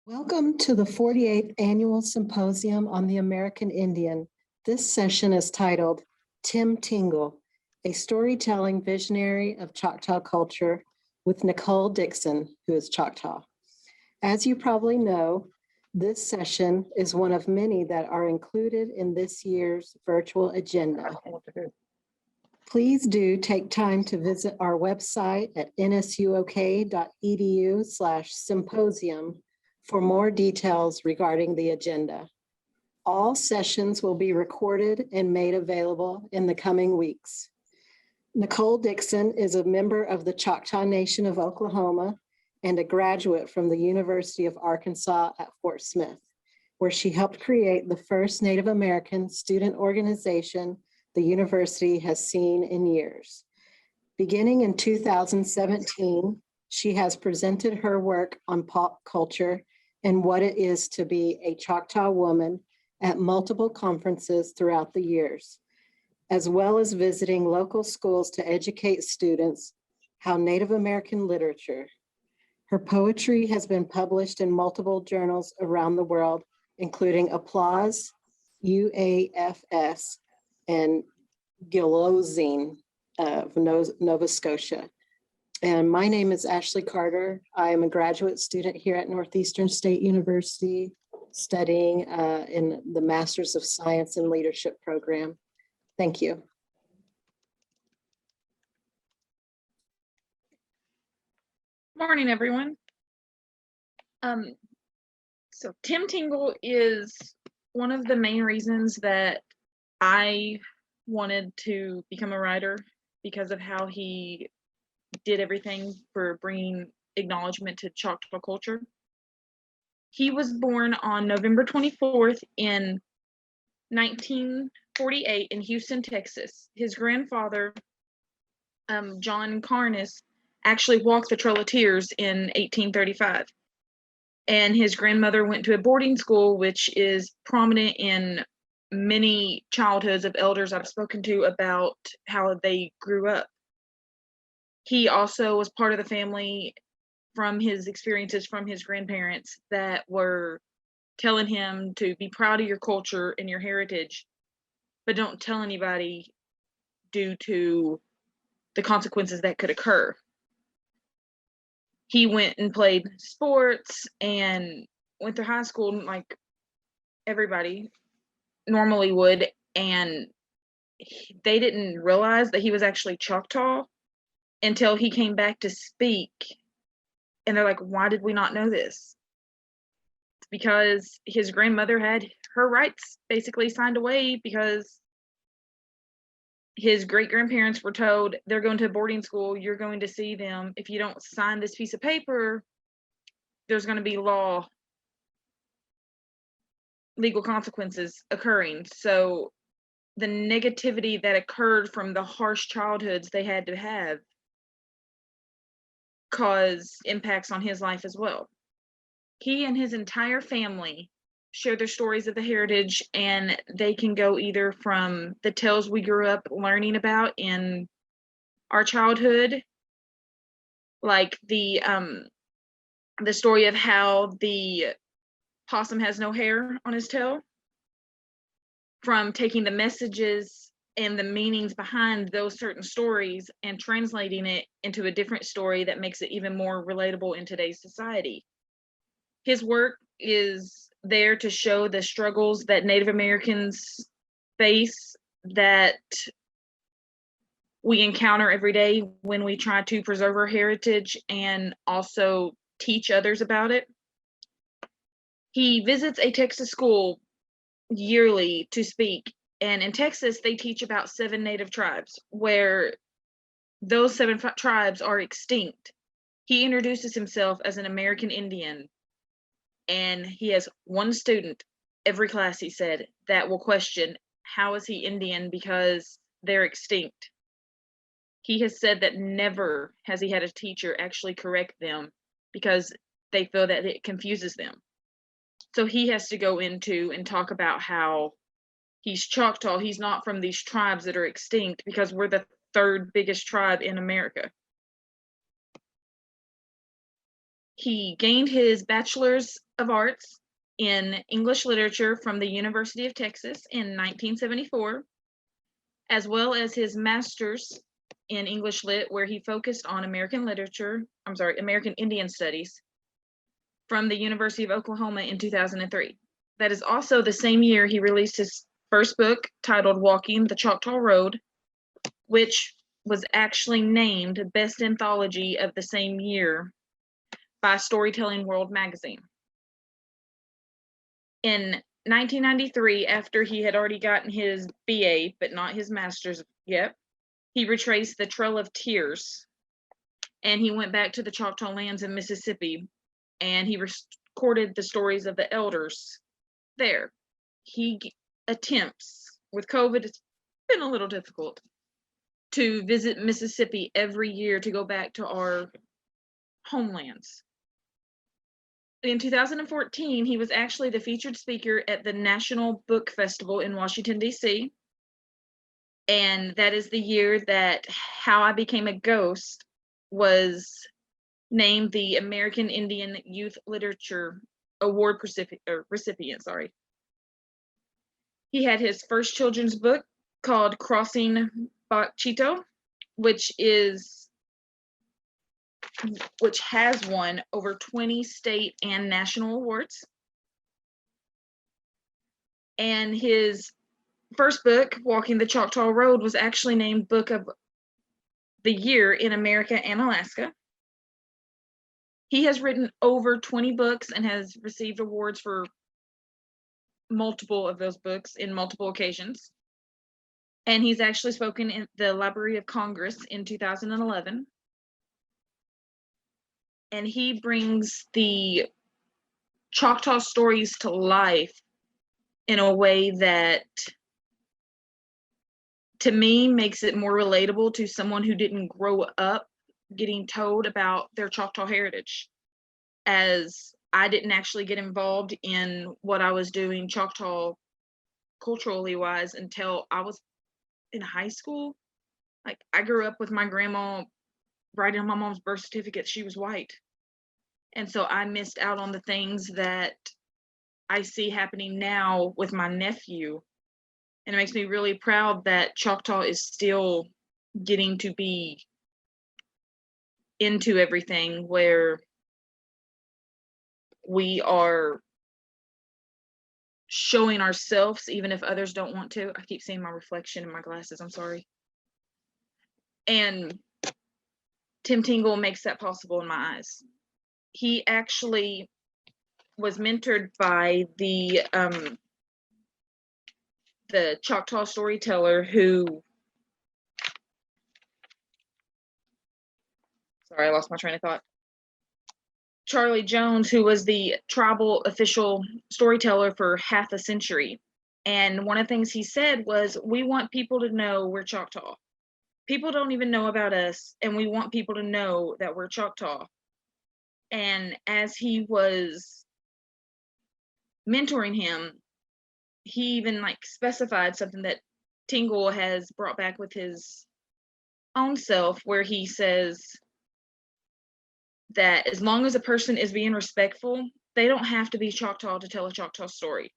Welcome to the 48th Annual Symposium on the American Indian. This session is titled Tingle, a storytelling visionary of Choctaw culture with Nikolle Dixon, who is Choctaw. As you probably know, this session is one of many that are included in this year's virtual agenda. Please do take time to visit our website at nsuok.edu/symposium for more details regarding the agenda. All sessions will be recorded and made available in the coming weeks. Nikolle Dixon is a member of the Choctaw Nation of Oklahoma and a graduate from the University of Arkansas at Fort Smith, where she helped create the first Native American student organization the university has seen in years. Beginning in 2017, she has presented her work on pop culture and what it is to be a Choctaw woman at multiple conferences throughout the years, as well as visiting local schools to educate students how Native American literature. Her poetry has been published in multiple journals around the world, including Applause, UAFS, and Gilozine of Nova Scotia. And my name is Ashley Carter. I am a graduate student here at Northeastern State University, studying in the Masters of Science in Leadership program. Thank you. Morning, everyone. So Tingle is one of the main reasons that I wanted to become a writer, because of how he did everything for bringing acknowledgement to Choctaw culture. He was born on November 24th in 1948 in Houston, Texas. His grandfather, John Carnes, actually walked the Trail of Tears in 1835. And his grandmother went to a boarding school, which is prominent in many childhoods of elders I've spoken to about how they grew up. He also was part of the family from his experiences from his grandparents that were telling him to be proud of your culture and your heritage, but don't tell anybody due to the consequences that could occur. He went and played sports and went to high school like everybody normally would, and they didn't realize that he was actually Choctaw until he came back to speak. And they're like, why did we not know this? It's because his grandmother had her rights basically signed away, because his great-grandparents were told, they're going to boarding school, you're going to see them. If you don't sign this piece of paper, there's going to be legal consequences occurring. So the negativity that occurred from the harsh childhoods they had to have caused impacts on his life as well. He and his entire family share their stories of the heritage, and they can go either from the tales we grew up learning about in our childhood, like the story of how the possum has no hair on his tail, from taking the messages and the meanings behind those certain stories and translating it into a different story that makes it even more relatable in today's society. His work is there to show the struggles that Native Americans face, that we encounter every day when we try to preserve our heritage and also teach others about it. He visits a Texas school yearly to speak, and in Texas they teach about 7 native tribes, where those 7 tribes are extinct. He introduces himself as an American Indian, and he has one student every class, he said, that will question, how is he Indian, because they're extinct. He has said that never has he had a teacher actually correct them, because they feel that it confuses them. So he has to go into and talk about how he's Choctaw. He's not from these tribes that are extinct, because we're the 3rd biggest tribe in America. He gained his Bachelor's of Arts in English Literature from the University of Texas in 1974, as well as his Master's in English Lit, where he focused on American Indian Studies from the University of Oklahoma in 2003. That is also the same year he released his first book titled Walking the Choctaw Road, which was actually named Best Anthology of the same year by Storytelling World magazine. In 1993, after he had already gotten his BA, but not his master's yet, he retraced the Trail of Tears, and he went back to the Choctaw lands in Mississippi, and he recorded the stories of the elders there. He attempts, with COVID, it's been a little difficult, to visit Mississippi every year to go back to our homelands. In 2014, he was actually the featured speaker at the National Book Festival in Washington, D.C. And that is the year that How I Became a Ghost was named the American Indian Youth Literature Award recipient. He had his first children's book called Crossing Bachito, which has won over 20 state and national awards. And his first book, Walking the Choctaw Road, was actually named Book of the Year in America and Alaska. He has written over 20 books and has received awards for multiple of those books in multiple occasions. And he's actually spoken in the Library of Congress in 2011. And he brings the Choctaw stories to life in a way that, to me, makes it more relatable to someone who didn't grow up getting told about their Choctaw heritage, as I didn't actually get involved in what I was doing Choctaw culturally wise until I was in high school. Like, I grew up with my grandma writing on my mom's birth certificate she was white. And so I missed out on the things that I see happening now with my nephew. And it makes me really proud that Choctaw is still getting to be into everything, where we are showing ourselves even if others don't want to. I keep seeing my reflection in my glasses, I'm sorry. And Tim Tingle makes that possible in my eyes. He actually was mentored by the Choctaw storyteller who, sorry, I lost my train of thought. Charlie Jones, who was the tribal official storyteller for half a century. And one of the things he said was, we want people to know we're Choctaw. People don't even know about us, and we want people to know that we're Choctaw. And as he was mentoring him, he even specified something that Tingle has brought back with his own self, where he says that as long as a person is being respectful, they don't have to be Choctaw to tell a Choctaw story.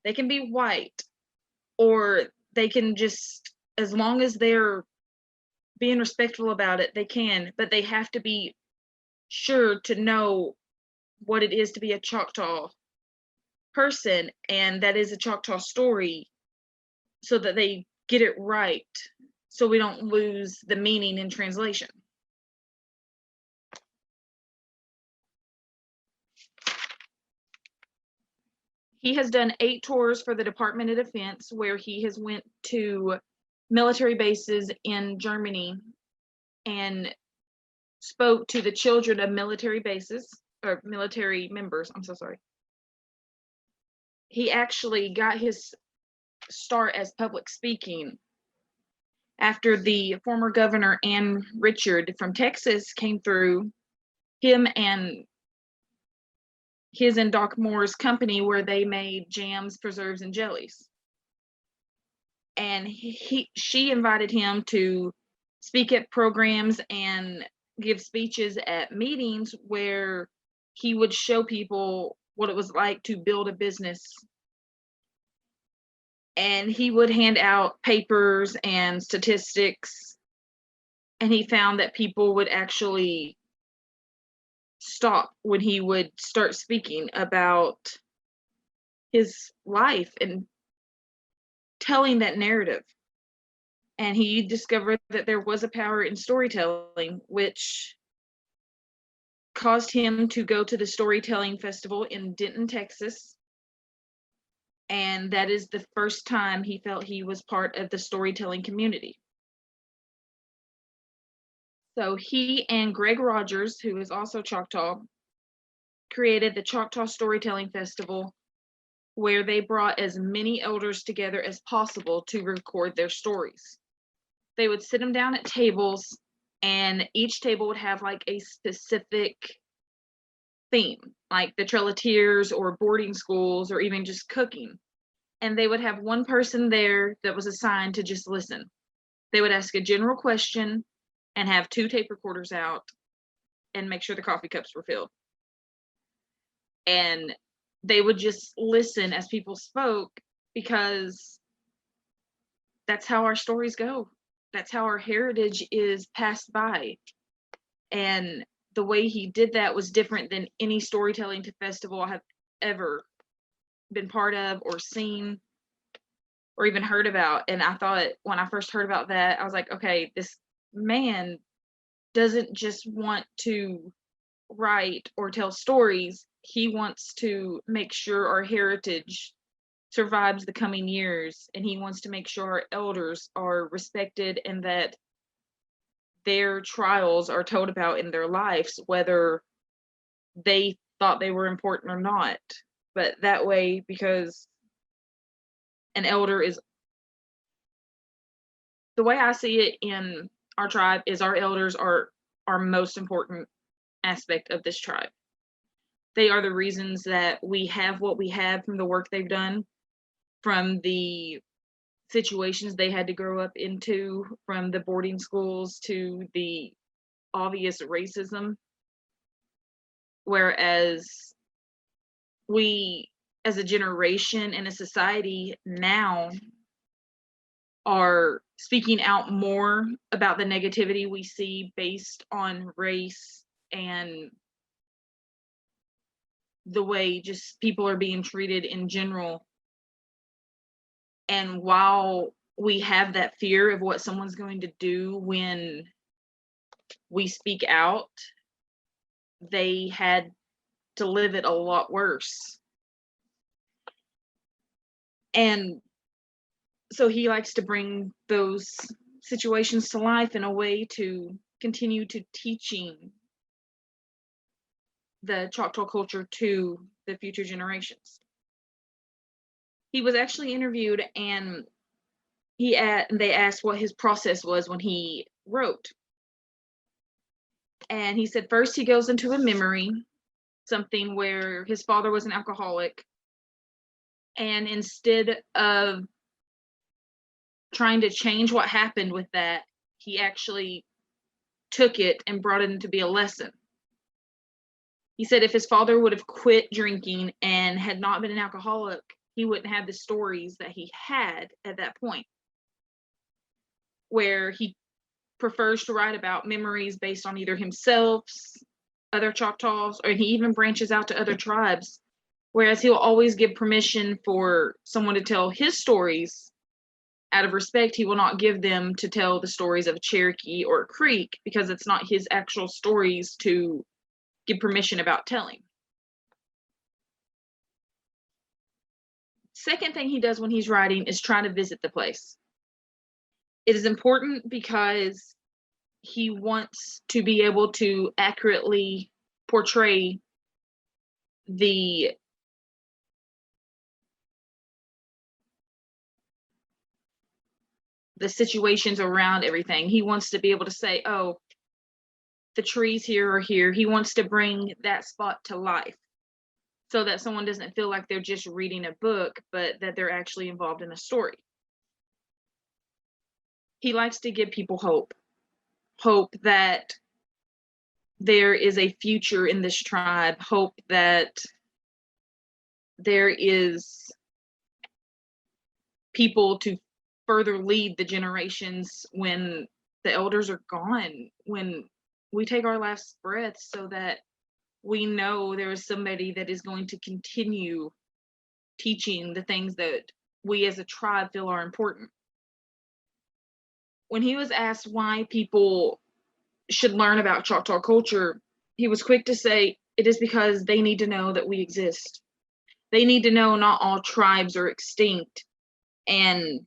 They can be white, or they can just, as long as they're being respectful about it, they can, but they have to be sure to know what it is to be a Choctaw person, and that is a Choctaw story, so that they get it right, so we don't lose the meaning in translation. He has done 8 tours for the Department of Defense, where he has went to military bases in Germany and spoke to the children of military bases, or military members, I'm so sorry. He actually got his start as public speaking after the former governor, Ann Richard from Texas, came through. Him and his and Doc Moore's company, where they made jams, preserves, and jellies. And she invited him to speak at programs and give speeches at meetings where he would show people what it was like to build a business. And he would hand out papers and statistics. And he found that people would actually stop when he would start speaking about his life and telling that narrative. And he discovered that there was a power in storytelling, which caused him to go to the storytelling festival in Denton, Texas. And that is the first time he felt he was part of the storytelling community. So he and Greg Rogers, who is also Choctaw, created the Choctaw Storytelling Festival, where they brought as many elders together as possible to record their stories. They would sit them down at tables, and each table would have like a specific theme, like the Trail of Tears or boarding schools or even just cooking. And they would have one person there that was assigned to just listen. They would ask a general question and have 2 tape recorders out and make sure the coffee cups were filled. And they would just listen as people spoke, because that's how our stories go. That's how our heritage is passed by. And the way he did that was different than any storytelling festival I have ever been part of or seen or even heard about. And I thought, when I first heard about that, I was like, okay, this man doesn't just want to write or tell stories. He wants to make sure our heritage survives the coming years, and he wants to make sure our elders are respected and that their trials are told about in their lives, whether they thought they were important or not. But that way, because an elder is, the way I see it in our tribe, is our elders are our most important aspect of this tribe. They are the reasons that we have what we have, from the work they've done, from the situations they had to grow up into, from the boarding schools to the obvious racism. Whereas we, as a generation and a society now, are speaking out more about the negativity we see based on race and the way just people are being treated in general. And while we have that fear of what someone's going to do when we speak out, they had to live it a lot worse. And so he likes to bring those situations to life in a way to continue to teaching the Choctaw culture to the future generations. He was actually interviewed, and they asked what his process was when he wrote. And he said first he goes into a memory, something where his father was an alcoholic, and instead of trying to change what happened with that, he actually took it and brought it in to be a lesson. He said if his father would have quit drinking and had not been an alcoholic, he wouldn't have the stories that he had at that point, where he prefers to write about memories based on either himself's, other Choctaws, or he even branches out to other tribes, whereas he'll always give permission for someone to tell his stories. Out of respect, he will not give them to tell the stories of a Cherokee or a Creek, because it's not his actual stories to give permission about telling. Second thing he does when he's writing is trying to visit the place. It is important because he wants to be able to accurately portray the situations around everything. He wants to be able to say, oh, the trees here are here. He wants to bring that spot to life so that someone doesn't feel like they're just reading a book, but that they're actually involved in a story. He likes to give people hope that there is a future in this tribe, hope that there is people to further lead the generations when the elders are gone, when we take our last breaths, so that we know there is somebody that is going to continue teaching the things that we as a tribe feel are important. When he was asked why people should learn about Choctaw culture, he was quick to say, it is because they need to know that we exist. They need to know not all tribes are extinct, and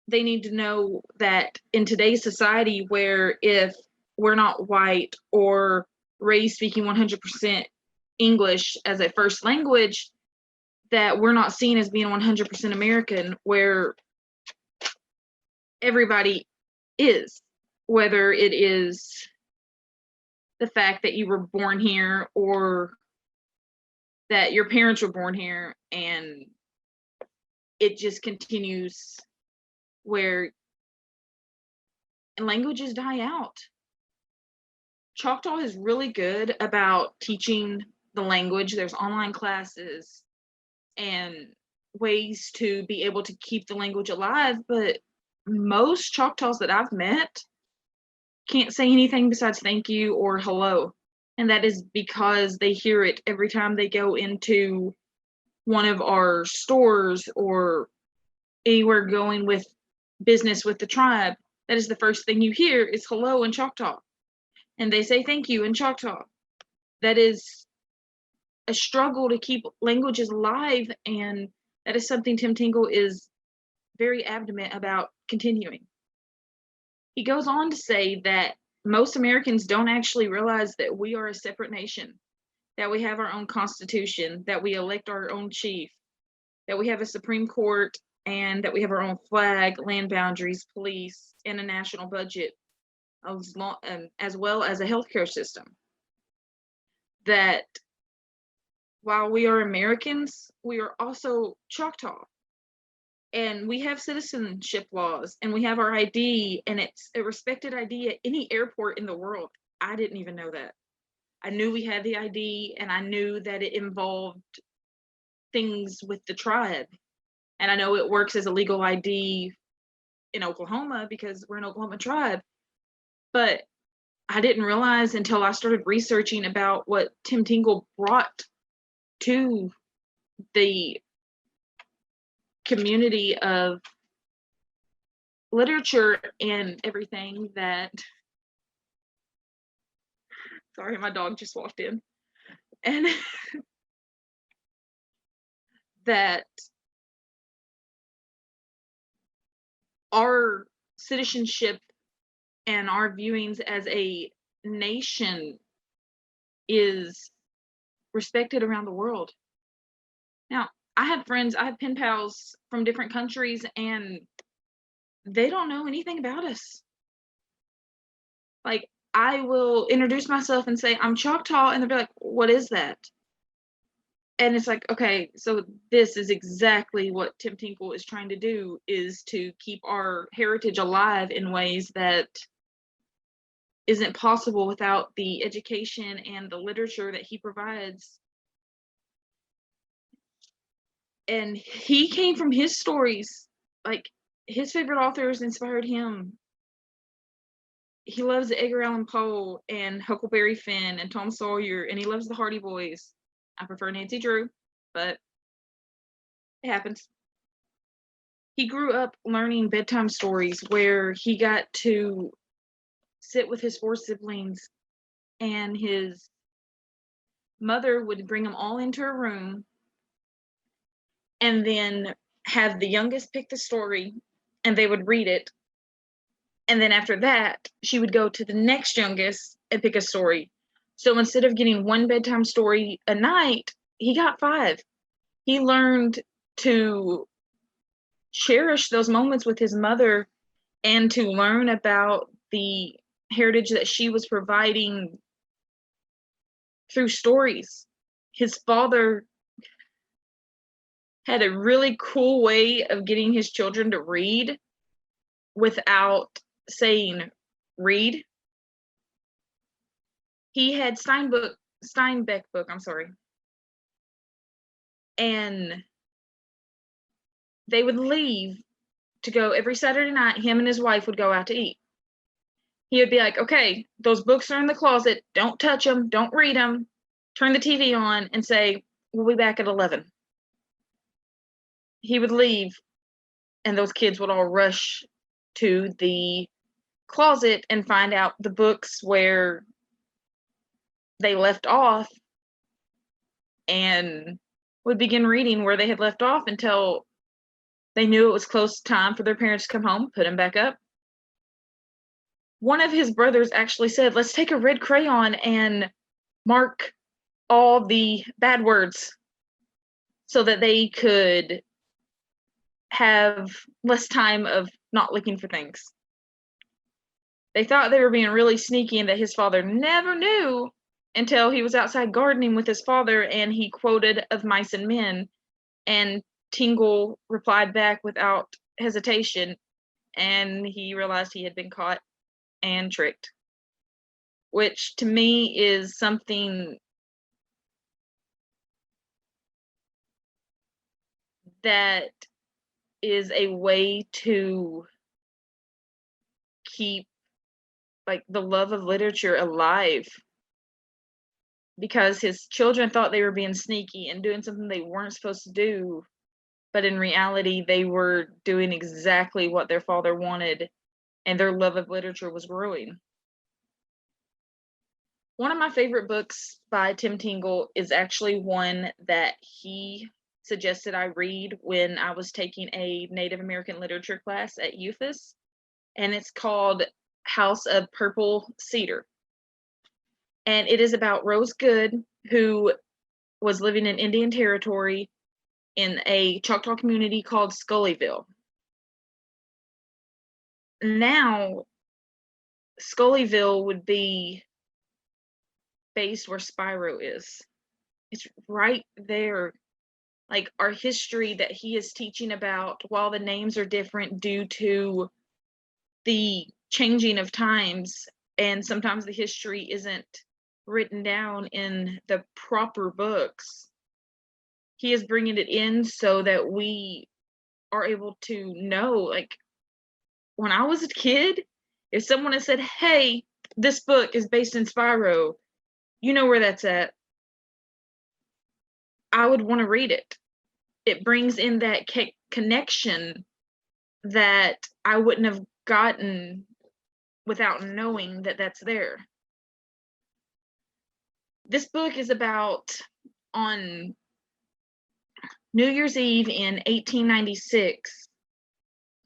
they need to know that in today's society, where if we're not white or raised speaking 100% English as a first language, that we're not seen as being 100% American, where everybody is, whether it is the fact that you were born here or that your parents were born here, and it just continues where languages die out. Choctaw is really good about teaching the language. There's online classes and ways to be able to keep the language alive, but most Choctaws that I've met can't say anything besides thank you or hello. And that is because they hear it every time they go into one of our stores or anywhere going with business with the tribe. That is the first thing you hear is hello in Choctaw. And they say thank you in Choctaw. That is a struggle to keep languages alive, and that is something Tim Tingle is very adamant about continuing. He goes on to say that most Americans don't actually realize that we are a separate nation, that we have our own constitution, that we elect our own chief, that we have a Supreme Court, and that we have our own flag, land boundaries, police, and a national budget, as well as a healthcare system. That while we are Americans, we are also Choctaw. And we have citizenship laws, and we have our ID, and it's a respected ID at any airport in the world. I didn't even know that. I knew we had the ID, and I knew that it involved things with the tribe. And I know it works as a legal ID in Oklahoma because we're an Oklahoma tribe. But I didn't realize until I started researching about what Tim Tingle brought to the community of literature and everything that, sorry, my dog just walked in, and that our citizenship and our viewings as a nation is respected around the world. Now, I have friends, I have pen pals from different countries, and they don't know anything about us. Like, I will introduce myself and say, I'm Choctaw, and they'll be like, what is that? And it's like, okay, so this is exactly what Tim Tingle is trying to do, is to keep our heritage alive in ways that isn't possible without the education and the literature that he provides. And he came from his stories, like his favorite authors inspired him. He loves Edgar Allan Poe and Huckleberry Finn and Tom Sawyer, and he loves the Hardy Boys. I prefer Nancy Drew, but it happens. He grew up learning bedtime stories where he got to sit with his 4 siblings, and his mother would bring them all into a room and then have the youngest pick the story, and they would read it. And then after that, she would go to the next youngest and pick a story. So instead of getting 1 bedtime story a night, he got 5. He learned to cherish those moments with his mother and to learn about the heritage that she was providing through stories. His father had a really cool way of getting his children to read without saying read. he had Steinbeck book, I'm sorry. And they would leave to go every Saturday night. Him and his wife would go out to eat. He would be like, okay, those books are in the closet. Don't touch them. Don't read them. Turn the TV on and say, we'll be back at 11. He would leave, and those kids would all rush to the closet and find out the books where they left off, and would begin reading where they had left off until they knew it was close time for their parents to come home, put them back up. One of his brothers actually said, let's take a red crayon and mark all the bad words so that they could have less time of not looking for things. They thought they were being really sneaky and that his father never knew until he was outside gardening with his father and he quoted Of Mice and Men, and Tingle replied back without hesitation, and he realized he had been caught and tricked, which to me is something that is a way to keep like the love of literature alive, because his children thought they were being sneaky and doing something they weren't supposed to do, but in reality they were doing exactly what their father wanted, and their love of literature was growing. One of my favorite books by Tim Tingle is actually one that he suggested I read when I was taking a Native American literature class at UFAS, and it's called House of Purple Cedar. And it is about Rose Good, who was living in Indian Territory in a Choctaw community called Slurpyville. Now, Slurpyville would be based where Spyro is. It's right there. Like our history that he is teaching about, while the names are different due to the changing of times, and sometimes the history isn't written down in the proper books, he is bringing it in so that we are able to know. Like when I was a kid, if someone had said, hey, this book is based in Spyro, you know where that's at, I would want to read it. It brings in that connection that I wouldn't have gotten without knowing that that's there. This book is about, on New Year's Eve in 1896,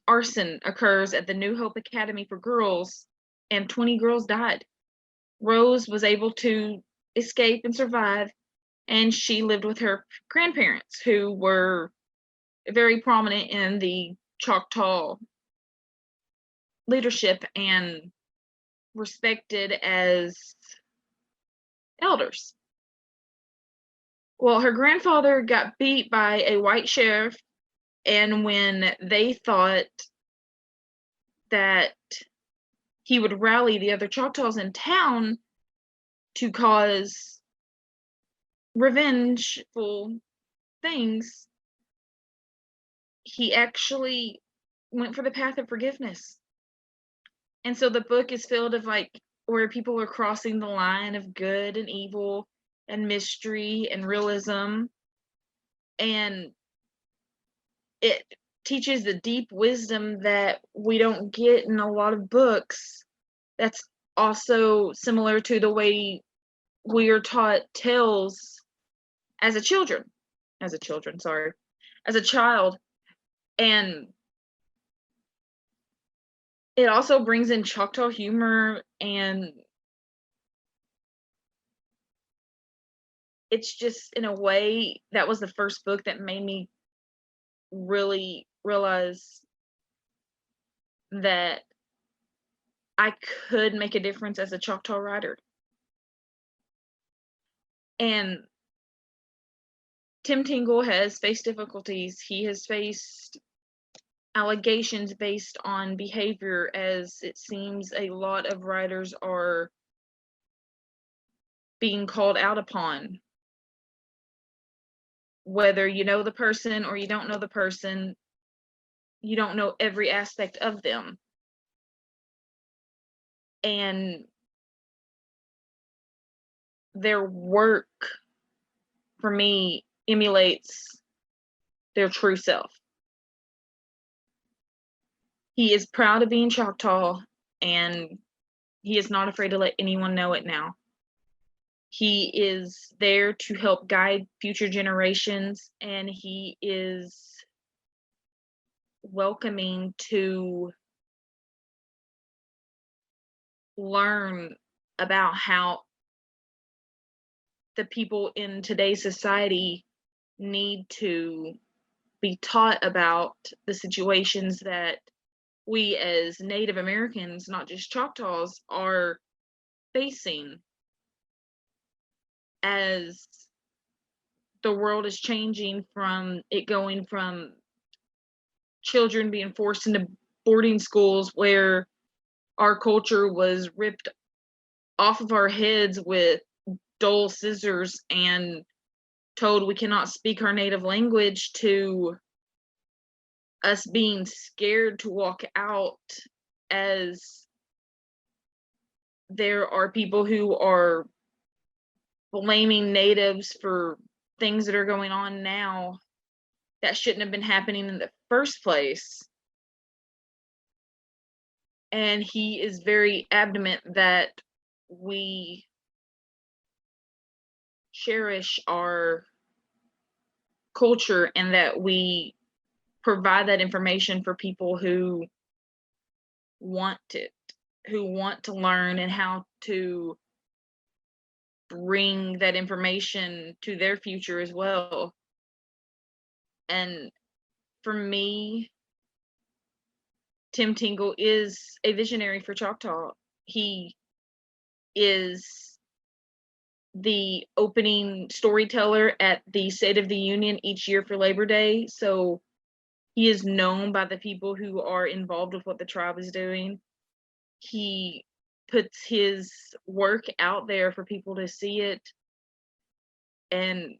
arson occurs at the New Hope Academy for Girls, and 20 girls died. Rose was able to escape and survive, and she lived with her grandparents, who were very prominent in the Choctaw leadership and respected as elders. Well, her grandfather got beat by a white sheriff, and when they thought that he would rally the other Choctaws in town to cause revengeful things, he actually went for the path of forgiveness. And so the book is filled of like where people are crossing the line of good and evil and mystery and realism, and it teaches the deep wisdom that we don't get in a lot of books. That's also similar to the way we are taught tales as a child. And it also brings in Choctaw humor, and it's just, in a way, that was the first book that made me really realize that I could make a difference as a Choctaw writer. And Tim Tingle has faced difficulties. He has faced allegations based on behavior, as it seems a lot of writers are being called out upon. Whether you know the person or you don't know the person, you don't know every aspect of them. And their work, for me, emulates their true self. He is proud of being Choctaw, and he is not afraid to let anyone know it now. He is there to help guide future generations, and he is welcoming to learn about how the people in today's society need to be taught about the situations that we as Native Americans, not just Choctaws, are facing as the world is changing, from it going from children being forced into boarding schools where our culture was ripped off of our heads with dull scissors and told we cannot speak our native language, to us being scared to walk out, as there are people who are blaming natives for things that are going on now that shouldn't have been happening in the first place. And he is very adamant that we cherish our culture and that we provide that information for people who want it, who want to learn, and how to bring that information to their future as well. And for me, Tim Tingle is a visionary for Choctaw. He is the opening storyteller at the State of the Union each year for Labor Day. So he is known by the people who are involved with what the tribe is doing. He puts his work out there for people to see it. And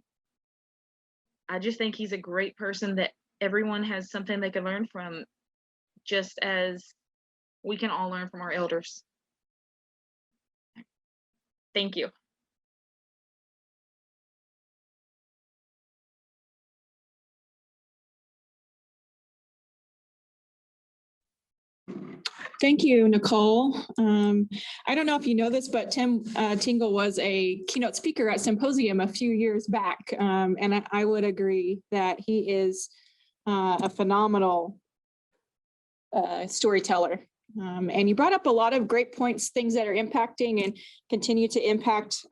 I just think he's a great person that everyone has something they can learn from, just as we can all learn from our elders. Thank you. Thank you, Nikolle. I don't know if you know this, but Tim Tingle was a keynote speaker at Symposium a few years back. And I would agree that he is a phenomenal storyteller. And you brought up a lot of great points, things that are impacting and continue to impact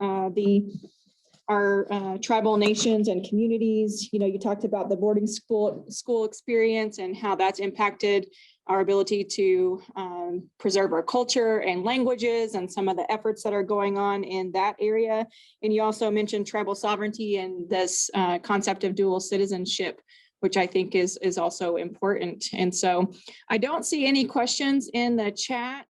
our tribal nations and communities. You know, you talked about the boarding school experience and how that's impacted our ability to preserve our culture and languages, and some of the efforts that are going on in that area. And you also mentioned tribal sovereignty and this concept of dual citizenship, which I think is also important. And so I don't see any questions in the chat.